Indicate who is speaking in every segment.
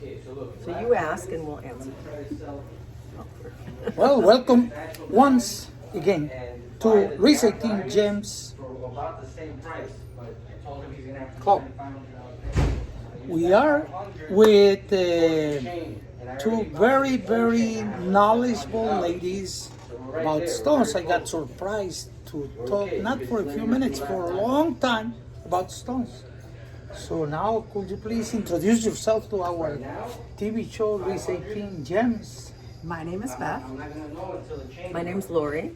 Speaker 1: So you ask and we'll answer.
Speaker 2: Well, welcome once again to Luis E Medina Gems Club. We are with two very, very knowledgeable ladies about stones. I got surprised to talk, not for a few minutes, for a long time about stones. So now, could you please introduce yourself to our TV show, Luis E Medina Gems?
Speaker 3: My name is Beth.
Speaker 1: My name's Laurie.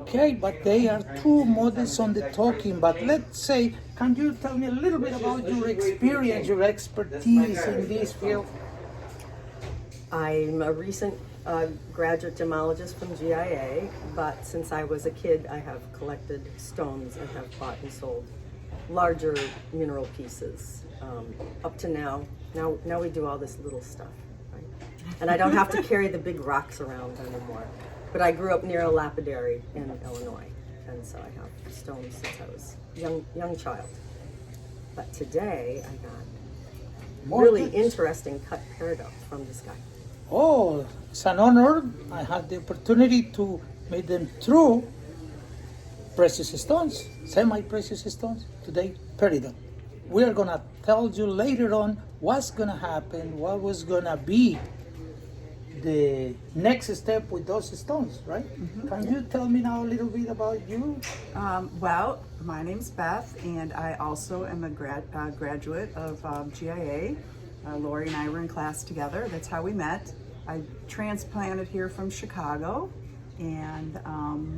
Speaker 2: Okay, but they are too modest on the talking. But let's say, can you tell me a little bit about your experience, your expertise in this field?
Speaker 1: I'm a recent graduate gemologist from GIA, but since I was a kid, I have collected stones and have bought and sold larger mineral pieces. Up to now we do all this little stuff, right? And I don't have to carry the big rocks around anymore. But I grew up near a lapidary in Illinois, and so I have stones since I was young child. But today I got really interesting cut peridot from this guy.
Speaker 2: Oh, it's an honor. I had the opportunity to make them through precious stones, semi-precious stones. Today, peridot. We are gonna tell you later on what's gonna happen, what was gonna be the next step with those stones, right? Mm-hmm. Can you tell me now a little bit about you?
Speaker 3: Well, my name's Beth, and I also am a graduate of GIA. Laurie and I were in class together. That's how we met. I transplanted here from Chicago, and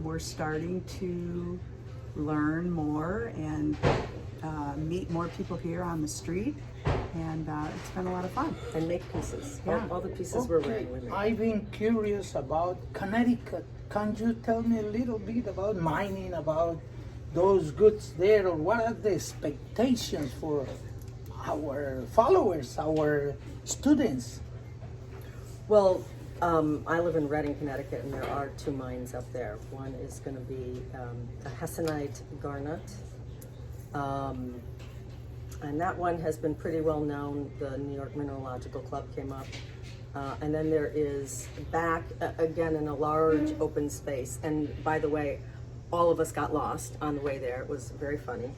Speaker 3: we're starting to learn more and meet more people here on the street, and it's been a lot of fun.
Speaker 1: And make pieces.
Speaker 3: Yeah.
Speaker 1: All the pieces we're wearing. We make.
Speaker 2: I've been curious about Connecticut. Can you tell me a little bit about mining, about those goods there, or what are the expectations for our followers, our students?
Speaker 1: Well, I live in Redding, Connecticut, and there are two mines up there. One is going to be a hessonite garnet. And that one has been pretty well known. The New York Mineralogical Club came up. And then there is back, again, in a large open space. And by the way, all of us got lost on the way there. It was very funny.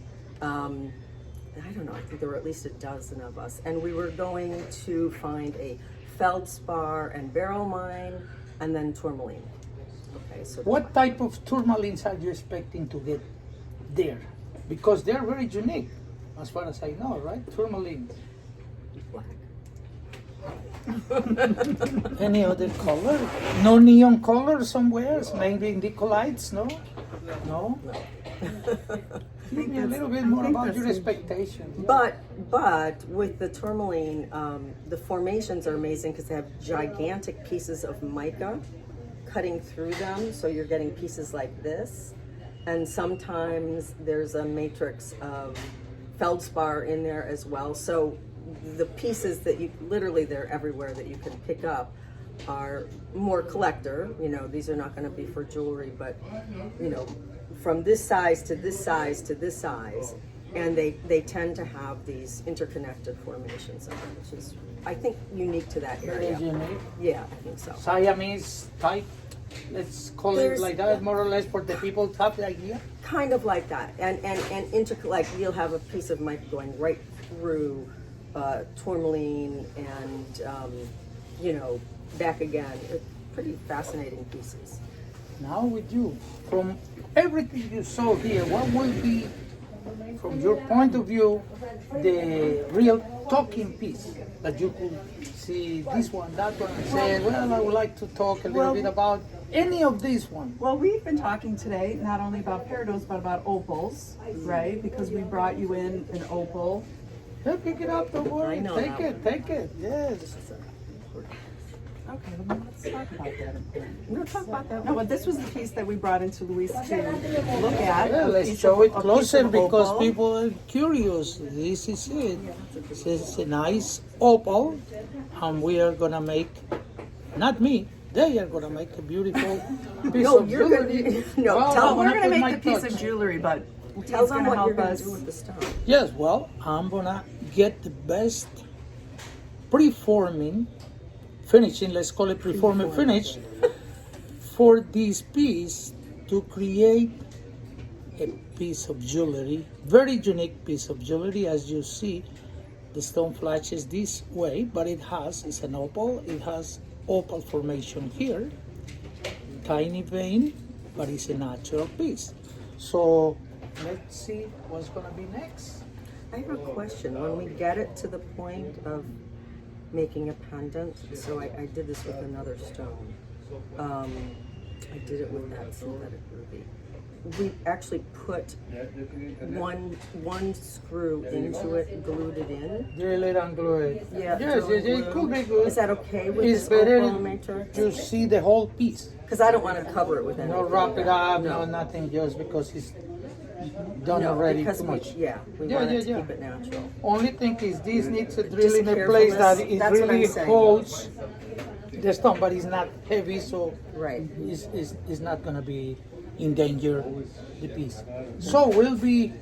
Speaker 1: I don't know, I think there were at least a dozen of us. And we were going to find a feldspar and beryl mine, and then tourmaline. Okay, so
Speaker 2: what type of tourmalines are you expecting to get there? Because they're very unique, as far as I know, right? Tourmaline.
Speaker 1: black.
Speaker 2: Any other color? No neon color somewhere? Maybe Nicolites? No? No? Give me a little bit more about your expectations.
Speaker 1: But with the tourmaline, the formations are amazing because they have gigantic pieces of mica cutting through them. So you're getting pieces like this. And sometimes there's a matrix of feldspar in there as well. So the pieces that you, literally they're everywhere that you can pick up, are more collector. You know, these are not going to be for jewelry, but, you know, from this size to this size to this size. And they tend to have these interconnected formations, which is, I think, unique to that area.
Speaker 2: Unique.
Speaker 1: Yeah, I think so.
Speaker 2: Siamese type, let's call it like that, more or less, for the people to have the idea.
Speaker 1: Kind of like that, and like you'll have a piece of mica going right through tourmaline, and you know, back again. Pretty fascinating pieces.
Speaker 2: Now with you, from everything you saw here, what will be, from your point of view, the real talking piece that you could see this one, that one, and say, well, I would like to talk a little bit about any of these ones?
Speaker 3: Well, we've been talking today not only about peridots but about opals, right? Because we brought you in an opal.
Speaker 2: Yeah, pick it up, don't worry.
Speaker 1: I know
Speaker 2: Take
Speaker 1: now.
Speaker 2: it, yes.
Speaker 3: Okay, well, let's talk about that.
Speaker 1: No, talk about that.
Speaker 3: No, but this was the piece that we brought into Luis to look at.
Speaker 2: Yeah, let's show it closer because people are curious. This is it. It's a nice opal, and we are gonna make, not me, they are gonna make a beautiful piece of jewelry.
Speaker 1: Tell
Speaker 3: We're gonna make the piece of jewelry, but
Speaker 1: Tell
Speaker 3: he's
Speaker 1: them
Speaker 3: gonna
Speaker 1: what you're
Speaker 3: help
Speaker 1: gonna
Speaker 3: us.
Speaker 1: do with the stone.
Speaker 2: Yes, well, I'm gonna get the best preforming, finishing, let's call it preforming finish, for this piece to create a piece of jewelry, very unique piece of jewelry. As you see, the stone flashes this way, but it's an opal, it has opal formation here, tiny vein, but it's a natural piece. So let's see what's gonna be next.
Speaker 1: I have a question. When we get it to the point of making a pendant, so I did this with another stone. I did it with that synthetic ruby. We actually put one screw into it, glued it in.
Speaker 2: Drill it and glue it.
Speaker 1: Yeah.
Speaker 2: Yes, it could be good.
Speaker 1: Is that okay with
Speaker 2: It's
Speaker 1: this
Speaker 2: better
Speaker 1: opal matrix?
Speaker 2: to see the whole piece.
Speaker 1: Because I don't want to cover it with anything.
Speaker 2: No wrap it up,
Speaker 1: No.
Speaker 2: no nothing, just because it's done
Speaker 1: No,
Speaker 2: already
Speaker 1: because
Speaker 2: too much.
Speaker 1: we want it to keep it natural.
Speaker 2: Only thing is this needs to drill
Speaker 1: Just
Speaker 2: in a place that
Speaker 1: carefulness.
Speaker 2: it
Speaker 1: That's what
Speaker 2: really
Speaker 1: I'm saying.
Speaker 2: holds the stone, but it's not heavy, so
Speaker 1: Right.
Speaker 2: it's not gonna be in danger, the piece. So we'll be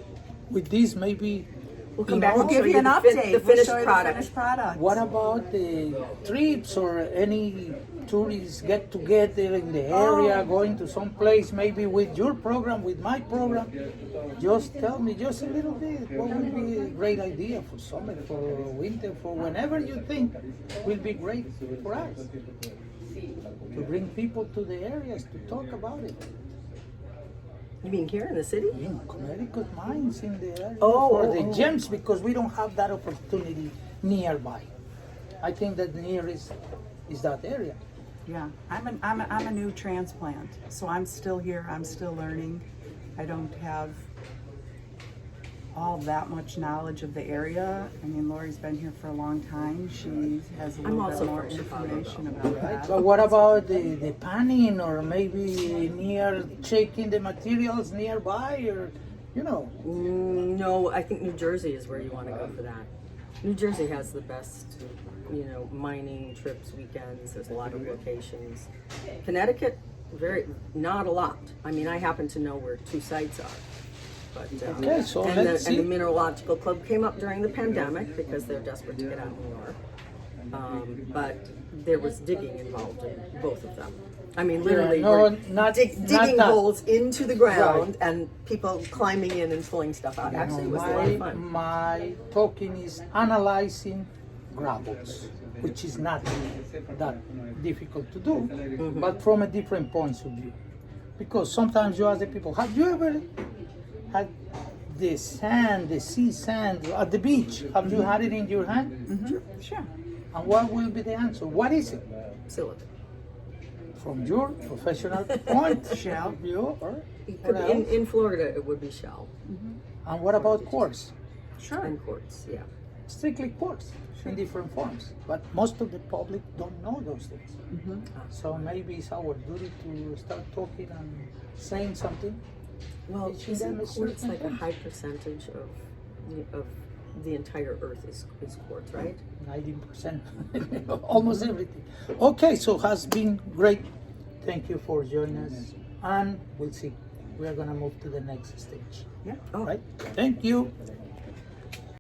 Speaker 2: with this maybe.
Speaker 1: We'll come
Speaker 2: in
Speaker 1: back and
Speaker 3: We'll
Speaker 1: show
Speaker 3: give you
Speaker 1: you
Speaker 3: an
Speaker 1: the
Speaker 3: update.
Speaker 1: the
Speaker 3: We'll
Speaker 1: finished
Speaker 3: show you
Speaker 1: product.
Speaker 3: the finished product.
Speaker 2: What about the trips or any tourists get together in the area, going to some place, maybe with your program, with my program? Just tell me just a little bit. What would be a great idea for summer, for winter, for whenever you think will be great for us? To bring people to the areas to talk about it.
Speaker 1: You mean here in the city?
Speaker 2: In Connecticut mines in the area
Speaker 1: Oh,
Speaker 2: for
Speaker 1: oh,
Speaker 2: the
Speaker 1: oh.
Speaker 2: gems, because we don't have that opportunity nearby. I think that the nearest is that area.
Speaker 3: Yeah, I'm a new transplant, so I'm still here. I'm still learning. I don't have all that much knowledge of the area. I mean, Laurie's been here for a long time. She has a
Speaker 1: I'm
Speaker 3: little
Speaker 1: also
Speaker 3: bit more
Speaker 1: from Chicago,
Speaker 3: information about that.
Speaker 2: But what about the panning, or maybe near checking the materials nearby, or
Speaker 1: No, I think New Jersey is where you want to go for that. New Jersey has the best, mining trips, weekends. There's a lot of locations. Connecticut, not a lot. I mean, I happen to know where 2 sites are. But,
Speaker 2: Okay, so
Speaker 1: and
Speaker 2: let's
Speaker 1: the
Speaker 2: see.
Speaker 1: Mineralogical Club came up during the pandemic because they're desperate to get out of New York. But there was digging involved in both of them. I mean, literally,
Speaker 2: no,
Speaker 1: we're
Speaker 2: not
Speaker 1: digging
Speaker 2: that.
Speaker 1: holes into the ground and people climbing in and pulling stuff out. Actually, it was a lot of fun.
Speaker 2: my talking is analyzing gravels, which is not that difficult to do, but from a different point of view. Because sometimes you ask the people, have you ever had the sand, the sea sand at the beach? Have you had it in your hand?
Speaker 3: Sure.
Speaker 2: And what will be the answer? What is it?
Speaker 1: Silicon.
Speaker 2: From your professional point
Speaker 3: Shell.
Speaker 2: of view, or
Speaker 1: It
Speaker 2: what
Speaker 1: could be-
Speaker 2: else?
Speaker 1: in Florida, it would be shell
Speaker 2: And what about quartz?
Speaker 3: Sure.
Speaker 1: and quartz. Yeah.
Speaker 2: Strictly quartz in different forms, but most of the public don't know those things. So maybe it's our duty to start talking and saying something.
Speaker 1: Well,
Speaker 2: Teaching them a
Speaker 1: isn't quartz
Speaker 2: certain
Speaker 1: like a
Speaker 2: thing.
Speaker 1: high percentage of the entire Earth is quartz, right?
Speaker 2: 90%, almost everything. Okay, so has been great. Thank you for joining us, and we'll see. We are gonna move to the next stage.
Speaker 3: Yeah.
Speaker 1: Oh,
Speaker 2: Right? Thank you.